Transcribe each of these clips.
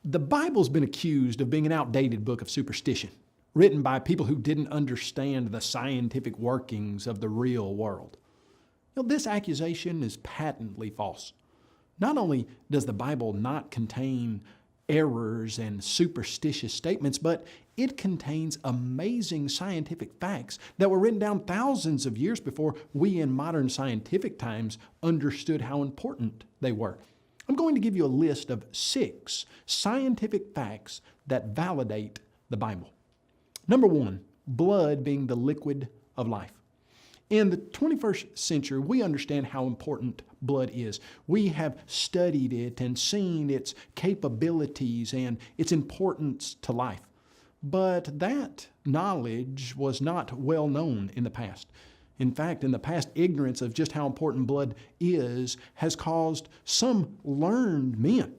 The Bible's been accused of being an outdated book of superstition, written by people who didn't understand the scientific workings of the real world. This accusation is patently false. Not only does the Bible not contain errors and superstitious statements, but it contains amazing scientific facts that were written down thousands of years before we in modern scientific times understood how important they were. I'm going to give you a list of 6 scientific facts that validate the Bible. Number 1, blood being the liquid of life. In the 21st century, we understand how important blood is. We have studied it and seen its capabilities and its importance to life. But that knowledge was not well known in the past. In fact, in the past, ignorance of just how important blood is has caused some learned men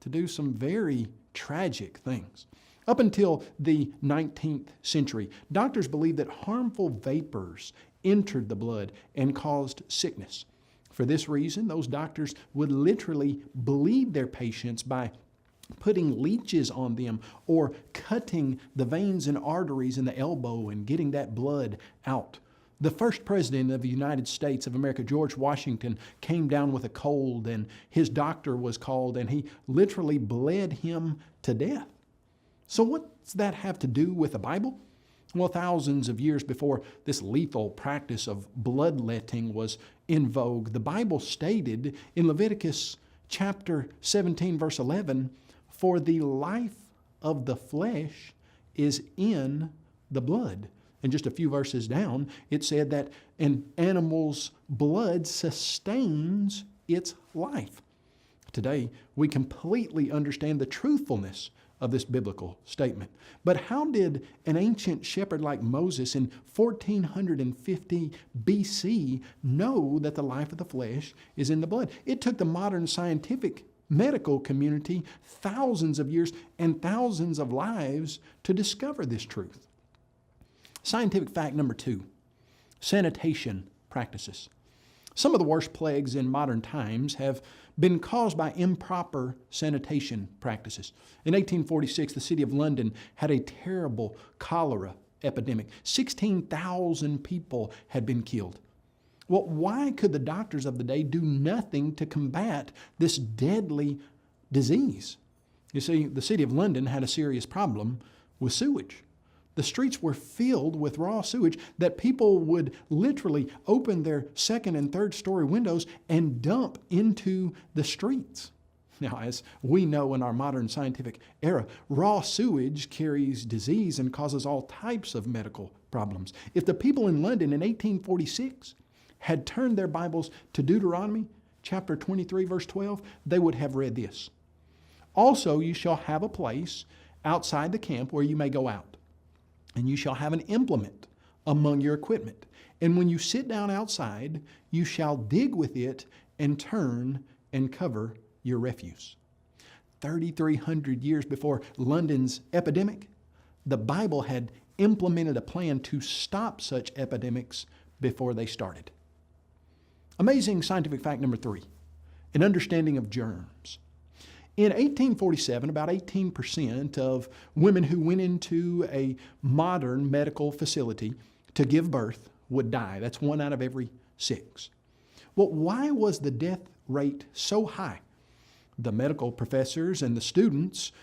to do some very tragic things. Up until the 19th century, doctors believed that harmful vapors entered the blood and caused sickness. For this reason, those doctors would literally bleed their patients by putting leeches on them or cutting the veins and arteries in the elbow and getting that blood out. The first president of the United States of America, George Washington, came down with a cold and his doctor was called and he literally bled him to death. So what's that have to do with the Bible? Well, thousands of years before this lethal practice of bloodletting was in vogue, the Bible stated in Leviticus chapter 17, verse 11, "For the life of the flesh is in the blood." And just a few verses down, it said that an animal's blood sustains its life. Today, we completely understand the truthfulness of this biblical statement. But how did an ancient shepherd like Moses in 1450 BC know that the life of the flesh is in the blood? It took the modern scientific medical community thousands of years and thousands of lives to discover this truth. Scientific fact number 2, sanitation practices. Some of the worst plagues in modern times have been caused by improper sanitation practices. In 1846, the city of London had a terrible cholera epidemic. 16,000 people had been killed. Well, why could the doctors of the day do nothing to combat this deadly disease? You see, the city of London had a serious problem with sewage. The streets were filled with raw sewage that people would literally open their second and third story windows and dump into the streets. Now, as we know in our modern scientific era, raw sewage carries disease and causes all types of medical problems. If the people in London in 1846 had turned their Bibles to Deuteronomy chapter 23, verse 12, they would have read this. "Also, you shall have a place outside the camp where you may go out. And you shall have an implement among your equipment. And when you sit down outside, you shall dig with it and turn and cover your refuse." 3,300 years before London's epidemic, the Bible had implemented a plan to stop such epidemics before they started. Amazing scientific fact number 3, an understanding of germs. In 1847, about 18% of women who went into a modern medical facility to give birth would die. That's 1 out of every 6. Well, why was the death rate so high? The medical professors and the students,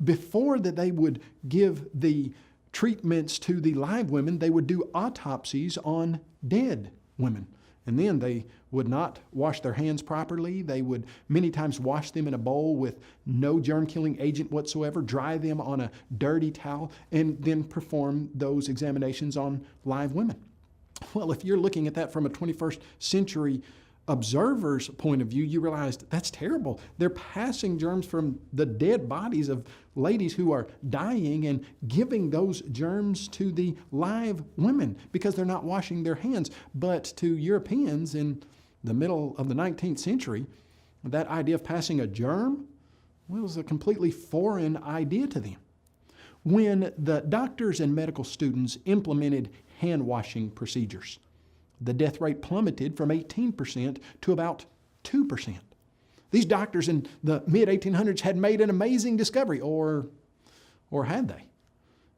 before that they would give the treatments to the live women, they would do autopsies on dead women. And then they would not wash their hands properly. They would many times wash them in a bowl with no germ-killing agent whatsoever, dry them on a dirty towel, and then perform those examinations on live women. Well, if you're looking at that from a 21st century observer's point of view, you realize that's terrible. They're passing germs from the dead bodies of ladies who are dying and giving those germs to the live women because they're not washing their hands. But to Europeans in the middle of the 19th century, that idea of passing a germ was a completely foreign idea to them. When the doctors and medical students implemented hand washing procedures, the death rate plummeted from 18% to about 2%. These doctors in the mid-1800s had made an amazing discovery, or had they?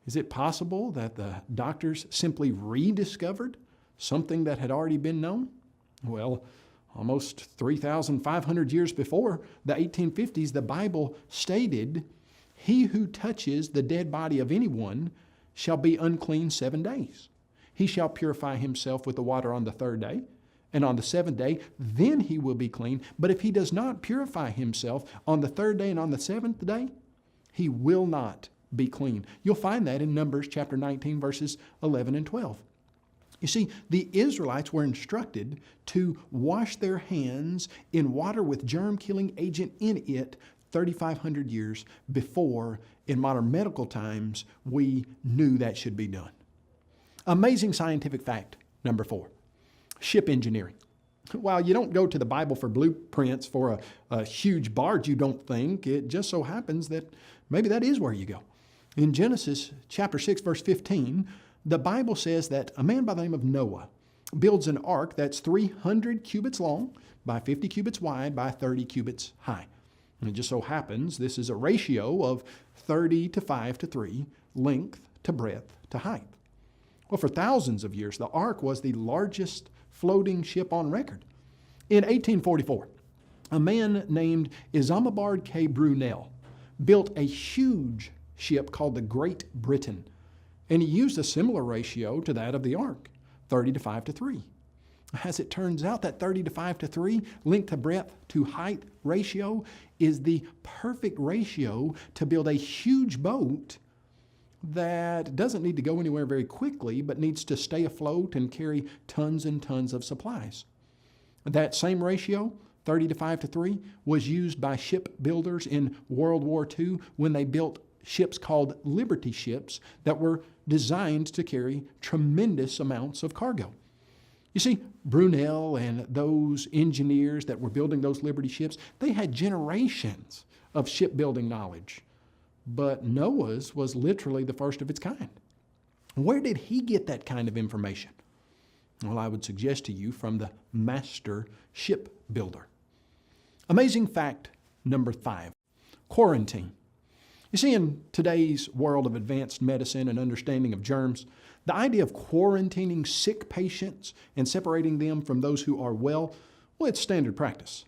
Is it possible that the doctors simply rediscovered something that had already been known? Well, almost 3,500 years before the 1850s, the Bible stated, "He who touches the dead body of anyone shall be unclean 7 days. He shall purify himself with the water on the 3rd day, and on the 7th day, then he will be clean. But if he does not purify himself on the 3rd day and on the 7th day, he will not be clean." You'll find that in Numbers chapter 19, verses 11 and 12. You see, the Israelites were instructed to wash their hands in water with germ-killing agent in it 3,500 years before, in modern medical times, we knew that should be done. Amazing scientific fact, number 4. Ship engineering. While you don't go to the Bible for blueprints for a huge barge, you don't think, it just so happens that maybe that is where you go. In Genesis chapter 6, verse 15, the Bible says that a man by the name of Noah builds an ark that's 300 cubits long by 50 cubits wide by 30 cubits high. And it just so happens this is a ratio of 30 to 5 to 3, length to breadth to height. Well, for thousands of years, the ark was the largest floating ship on record. In 1844, a man named Isambard K. Brunel built a huge ship called the Great Britain, and he used a similar ratio to that of the ark, 30 to 5 to 3. As it turns out, that 30 to 5 to 3 length to breadth to height ratio is the perfect ratio to build a huge boat that doesn't need to go anywhere very quickly, but needs to stay afloat and carry tons and tons of supplies. That same ratio, 30 to 5 to 3, was used by shipbuilders in World War II when they built ships called Liberty ships that were designed to carry tremendous amounts of cargo. You see, Brunel and those engineers that were building those Liberty ships, they had generations of shipbuilding knowledge. But Noah's was literally the first of its kind. Where did he get that kind of information? Well, I would suggest to you from the master shipbuilder. Amazing fact number 5, quarantine. You see, in today's world of advanced medicine and understanding of germs, the idea of quarantining sick patients and separating them from those who are well, it's standard practice.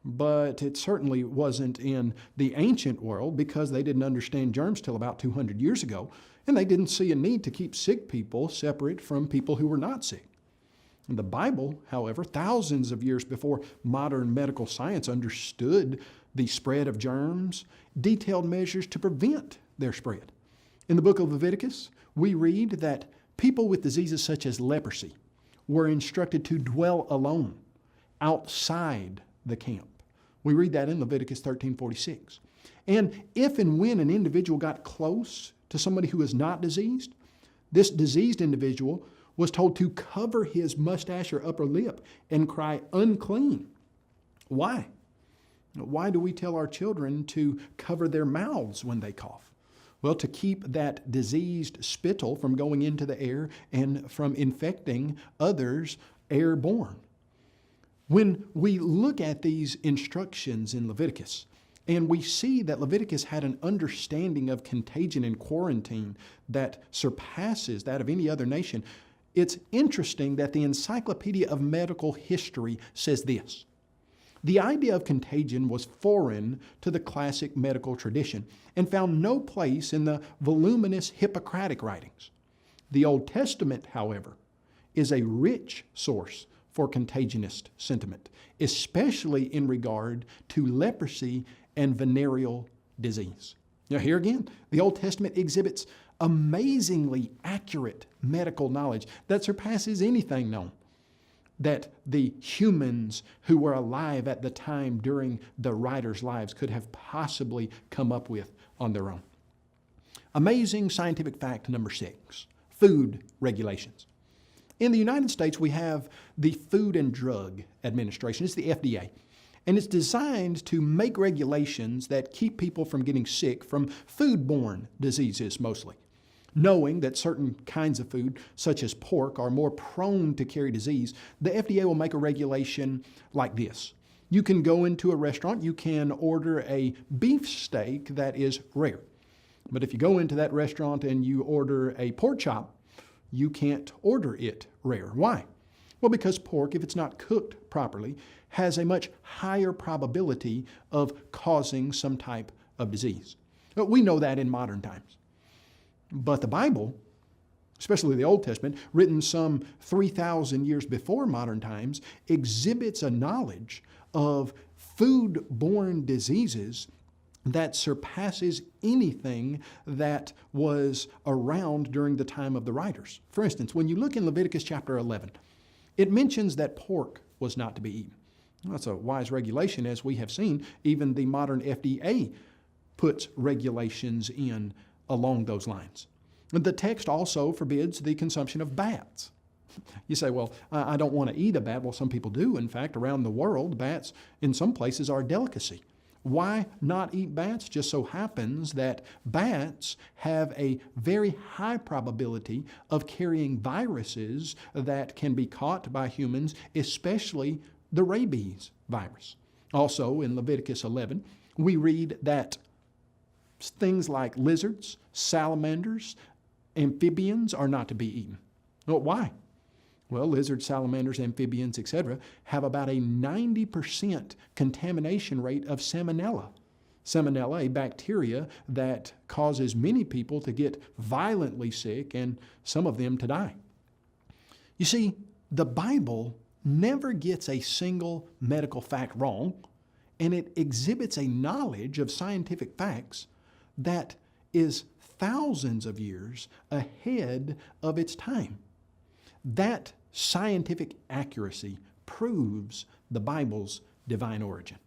But it certainly wasn't in the ancient world because they didn't understand germs till about 200 years ago, and they didn't see a need to keep sick people separate from people who were not sick. In the Bible, however, thousands of years before modern medical science understood the spread of germs, detailed measures to prevent their spread. In the book of Leviticus, we read that people with diseases such as leprosy were instructed to dwell alone outside the camp. We read that in Leviticus 13:46. And if and when an individual got close to somebody who is not diseased, this diseased individual was told to cover his mustache or upper lip and cry, "Unclean." Why? Why do we tell our children to cover their mouths when they cough? Well, to keep that diseased spittle from going into the air and from infecting others airborne. When we look at these instructions in Leviticus, and we see that Leviticus had an understanding of contagion and quarantine that surpasses that of any other nation, it's interesting that the Encyclopedia of Medical History says this: the idea of contagion was foreign to the classic medical tradition and found no place in the voluminous Hippocratic writings. The Old Testament, however, is a rich source for contagionist sentiment, especially in regard to leprosy and venereal disease. Now, here again, the Old Testament exhibits amazingly accurate medical knowledge that surpasses anything known that the humans who were alive at the time during the writers' lives could have possibly come up with on their own. Amazing scientific fact number 6, food regulations. In the United States, we have the Food and Drug Administration. It's the FDA. And it's designed to make regulations that keep people from getting sick from foodborne diseases mostly. Knowing that certain kinds of food, such as pork, are more prone to carry disease, the FDA will make a regulation like this. You can go into a restaurant, you can order a beef steak that is rare. But if you go into that restaurant and you order a pork chop, you can't order it rare. Why? Well, because pork, if it's not cooked properly, has a much higher probability of causing some type of disease. But we know that in modern times. But the Bible, especially the Old Testament, written some 3,000 years before modern times, exhibits a knowledge of food-borne diseases that surpasses anything that was around during the time of the writers. For instance, when you look in Leviticus chapter 11, it mentions that pork was not to be eaten. Well, that's a wise regulation, as we have seen. Even the modern FDA puts regulations in along those lines. The text also forbids the consumption of bats. You say, well, I don't want to eat a bat. Well, some people do. In fact, around the world, bats in some places are a delicacy. Why not eat bats? Just so happens that bats have a very high probability of carrying viruses that can be caught by humans, especially the rabies virus. Also, in Leviticus 11, we read that things like lizards, salamanders, amphibians are not to be eaten. Well, why? Well, lizards, salamanders, amphibians, etc., have about a 90% contamination rate of salmonella. Salmonella, a bacteria that causes many people to get violently sick and some of them to die. You see, the Bible never gets a single medical fact wrong, and it exhibits a knowledge of scientific facts that is thousands of years ahead of its time. That scientific accuracy proves the Bible's divine origin.